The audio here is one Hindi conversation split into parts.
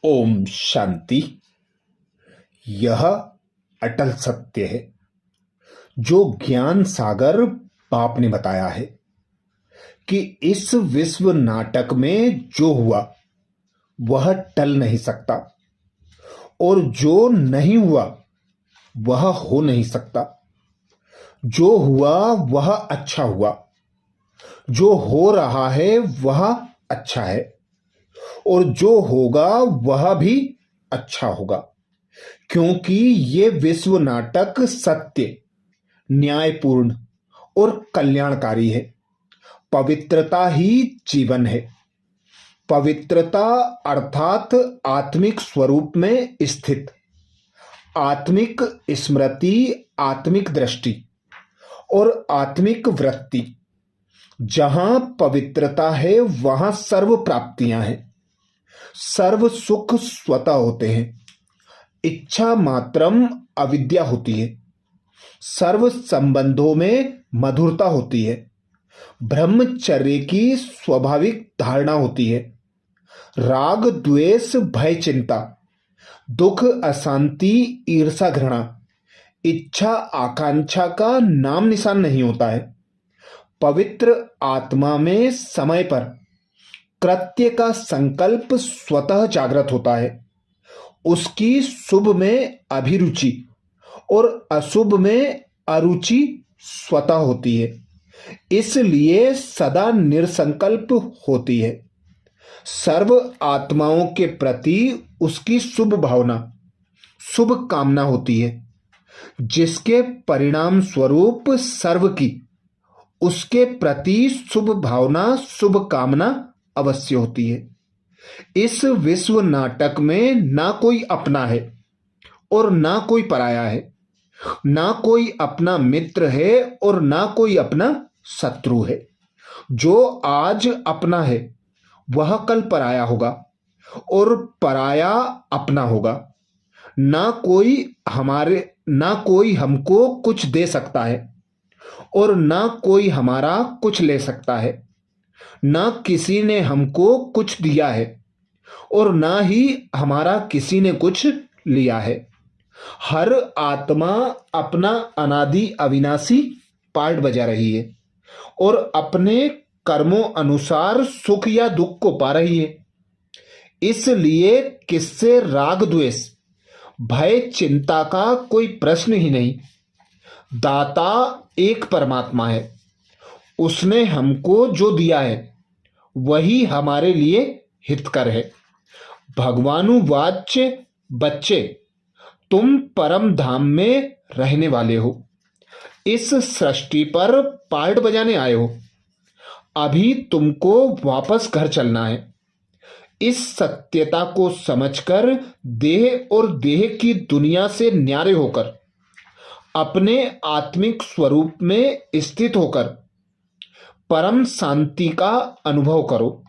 ओम शांति। यह अटल सत्य है जो ज्ञान सागर बाप ने बताया है कि इस विश्व नाटक में जो हुआ वह टल नहीं सकता और जो नहीं हुआ वह हो नहीं सकता। जो हुआ वह अच्छा हुआ, जो हो रहा है वह अच्छा है और जो होगा वह भी अच्छा होगा, क्योंकि ये विश्व नाटक सत्य, न्यायपूर्ण और कल्याणकारी है। पवित्रता ही जीवन है। पवित्रता अर्थात आत्मिक स्वरूप में स्थित आत्मिक स्मृति, आत्मिक दृष्टि और आत्मिक वृत्ति। जहां पवित्रता है वहां सर्व प्राप्तियां हैं, सर्व सुख स्वतः होते हैं। इच्छा मात्रम अविद्या होती है। सर्व संबंधों में मधुरता होती है। ब्रह्मचर्य की स्वाभाविक धारणा होती है। राग द्वेष भय चिंता, दुख अशांति ईर्षा घृणा, इच्छा आकांक्षा का नाम निशान नहीं होता है। पवित्र आत्मा में समय पर कृत्य का संकल्प स्वतः जागृत होता है। उसकी शुभ में अभिरुचि और अशुभ में अरुचि स्वतः होती है, इसलिए सदा निरसंकल्प होती है। सर्व आत्माओं के प्रति उसकी शुभ भावना, शुभ कामना होती है, जिसके परिणाम स्वरूप सर्व की उसके प्रति शुभ भावना, शुभ कामना अवश्य होती है। इस विश्व नाटक में ना कोई अपना है और ना कोई पराया है, ना कोई अपना मित्र है और ना कोई अपना शत्रु है। जो आज अपना है वह कल पराया होगा और पराया अपना होगा। ना कोई हमको कुछ दे सकता है और ना कोई हमारा कुछ ले सकता है। ना किसी ने हमको कुछ दिया है और ना ही हमारा किसी ने कुछ लिया है। हर आत्मा अपना अनादि अविनाशी पार्ट बजा रही है और अपने कर्मों अनुसार सुख या दुख को पा रही है। इसलिए किससे राग द्वेष भय चिंता का कोई प्रश्न ही नहीं। दाता एक परमात्मा है। उसने हमको जो दिया है वही हमारे लिए हितकर है। भगवानुवाच्य बच्चे, तुम परम धाम में रहने वाले हो। इस सृष्टि पर पार्ट बजाने आए हो। अभी तुमको वापस घर चलना है। इस सत्यता को समझकर देह और देह की दुनिया से न्यारे होकर अपने आत्मिक स्वरूप में स्थित होकर परम शांति का अनुभव करो।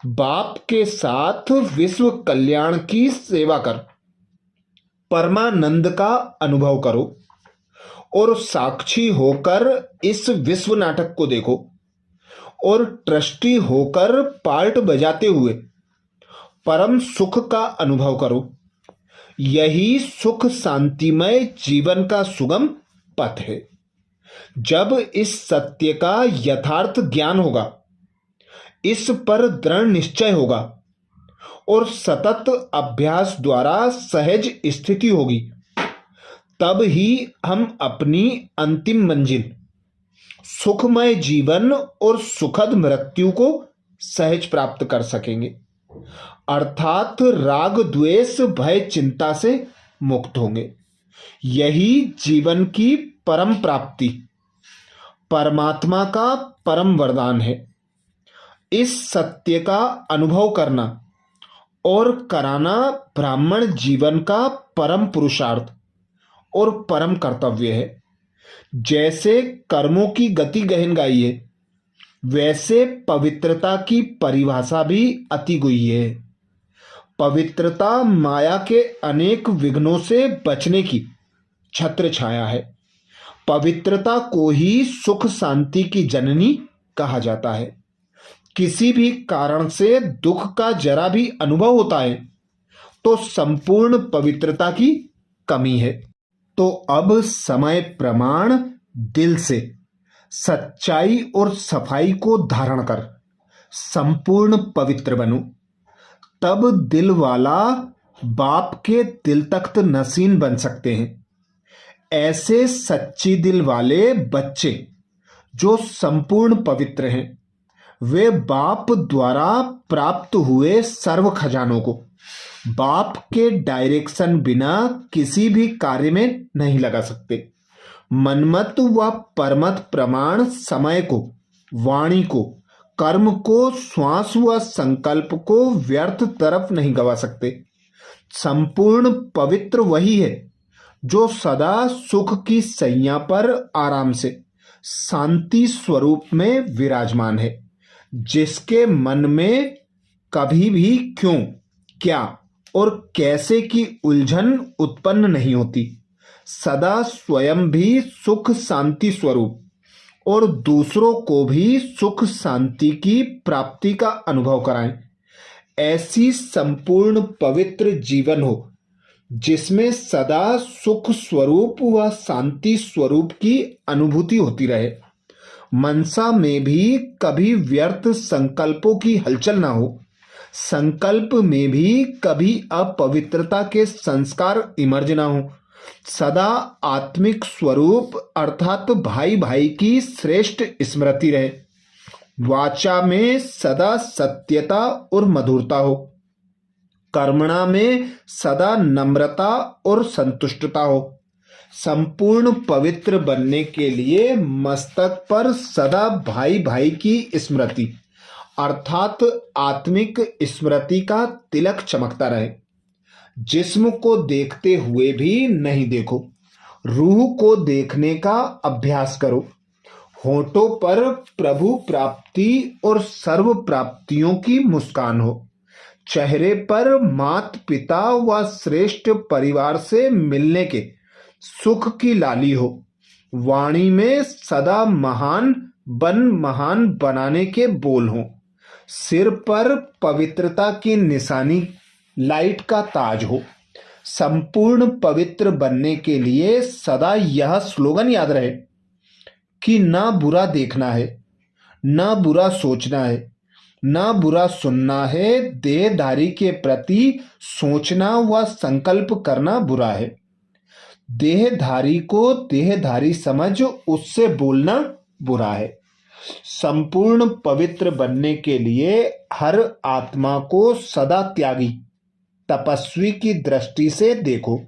बाप के साथ विश्व कल्याण की सेवा कर परमानंद का अनुभव करो और साक्षी होकर इस विश्व नाटक को देखो और ट्रस्टी होकर पार्ट बजाते हुए परम सुख का अनुभव करो। यही सुख शांतिमय जीवन का सुगम पथ है। जब इस सत्य का यथार्थ ज्ञान होगा, इस पर दृढ़ निश्चय होगा और सतत अभ्यास द्वारा सहज स्थिति होगी, तब ही हम अपनी अंतिम मंजिल सुखमय जीवन और सुखद मृत्यु को सहज प्राप्त कर सकेंगे, अर्थात राग द्वेष भय चिंता से मुक्त होंगे। यही जीवन की परम प्राप्ति, परमात्मा का परम वरदान है। इस सत्य का अनुभव करना और कराना ब्राह्मण जीवन का परम पुरुषार्थ और परम कर्तव्य है। जैसे कर्मों की गति गहनगाई है, वैसे पवित्रता की परिभाषा भी अति गुह्य है। पवित्रता माया के अनेक विघ्नों से बचने की छत्र छाया है। पवित्रता को ही सुख शांति की जननी कहा जाता है। किसी भी कारण से दुख का जरा भी अनुभव होता है तो संपूर्ण पवित्रता की कमी है। तो अब समय प्रमाण दिल से सच्चाई और सफाई को धारण कर संपूर्ण पवित्र बनो, तब दिल वाला बाप के दिल तख्त नसीन बन सकते हैं। ऐसे सच्ची दिल वाले बच्चे जो संपूर्ण पवित्र हैं, वे बाप द्वारा प्राप्त हुए सर्व खजानों को बाप के डायरेक्शन बिना किसी भी कार्य में नहीं लगा सकते। मनमत व परमत प्रमाण समय को, वाणी को, कर्म को, श्वास व संकल्प को व्यर्थ तरफ नहीं गवा सकते। संपूर्ण पवित्र वही है जो सदा सुख की सैया पर आराम से शांति स्वरूप में विराजमान है, जिसके मन में कभी भी क्यों, क्या और कैसे की उलझन उत्पन्न नहीं होती। सदा स्वयं भी सुख शांति स्वरूप और दूसरों को भी सुख शांति की प्राप्ति का अनुभव कराएं। ऐसी संपूर्ण पवित्र जीवन हो जिसमें सदा सुख स्वरूप व शांति स्वरूप की अनुभूति होती रहे। मनसा में भी कभी व्यर्थ संकल्पों की हलचल ना हो। संकल्प में भी कभी अपवित्रता के संस्कार इमर्ज ना हो। सदा आत्मिक स्वरूप अर्थात भाई भाई की श्रेष्ठ स्मृति रहे। वाचा में सदा सत्यता और मधुरता हो। कर्मणा में सदा नम्रता और संतुष्टता हो। संपूर्ण पवित्र बनने के लिए मस्तक पर सदा भाई भाई की स्मृति अर्थात आत्मिक स्मृति का तिलक चमकता रहे। जिस्म को देखते हुए भी नहीं देखो, रूह को देखने का अभ्यास करो। होठों पर प्रभु प्राप्ति और सर्व प्राप्तियों की मुस्कान हो। चेहरे पर मात पिता व श्रेष्ठ परिवार से मिलने के सुख की लाली हो। वाणी में सदा महान बनाने के बोल हो। सिर पर पवित्रता की निशानी लाइट का ताज हो। संपूर्ण पवित्र बनने के लिए सदा यह स्लोगन याद रहे कि ना बुरा देखना है, ना बुरा सोचना है, ना बुरा सुनना है। देहधारी के प्रति सोचना व संकल्प करना बुरा है। देहधारी को देहधारी समझ उससे बोलना बुरा है। संपूर्ण पवित्र बनने के लिए हर आत्मा को सदा त्यागी तपस्वी की दृष्टि से देखो,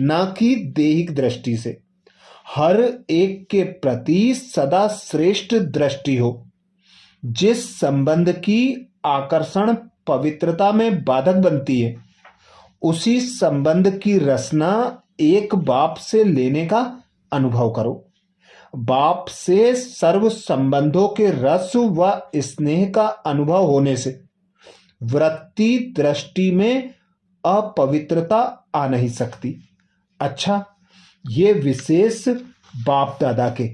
ना कि देहिक दृष्टि से। हर एक के प्रति सदा श्रेष्ठ दृष्टि हो। जिस संबंध की आकर्षण पवित्रता में बाधक बनती है, उसी संबंध की रसना एक बाप से लेने का अनुभव करो। बाप से सर्व संबंधों के रस व स्नेह का अनुभव होने से वृत्ति दृष्टि में अपवित्रता आ नहीं सकती। अच्छा, ये विशेष बाप दादा के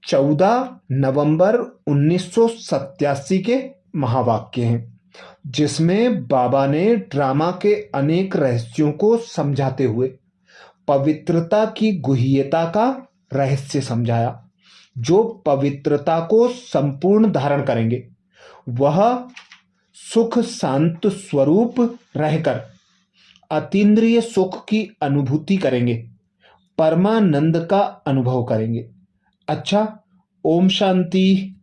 14 नवंबर 1987 के महावाक्य हैं, जिसमें बाबा ने ड्रामा के अनेक रहस्यों को समझाते हुए पवित्रता की गुह्यता का रहस्य समझाया। जो पवित्रता को संपूर्ण धारण करेंगे वह सुख शांत स्वरूप रहकर अतीन्द्रिय सुख की अनुभूति करेंगे, परमानंद का अनुभव करेंगे। अच्छा, ओम शांति।